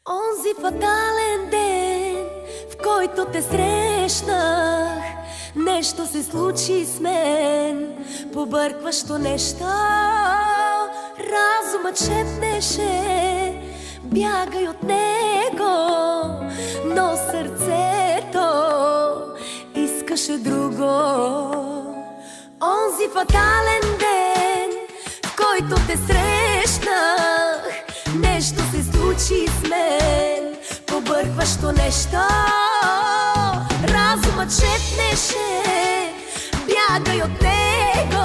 Онзи фатален ден, в който те срещнах, нещо се случи с мен, побъркващо нещо. Разумът шепнеше, бягай от него, но сърцето искаше друго. Онзи фатален ден, в който те срещнах, нещо се случи с мен, побъркващо нещо. Разумът шепнеше, бягай от него,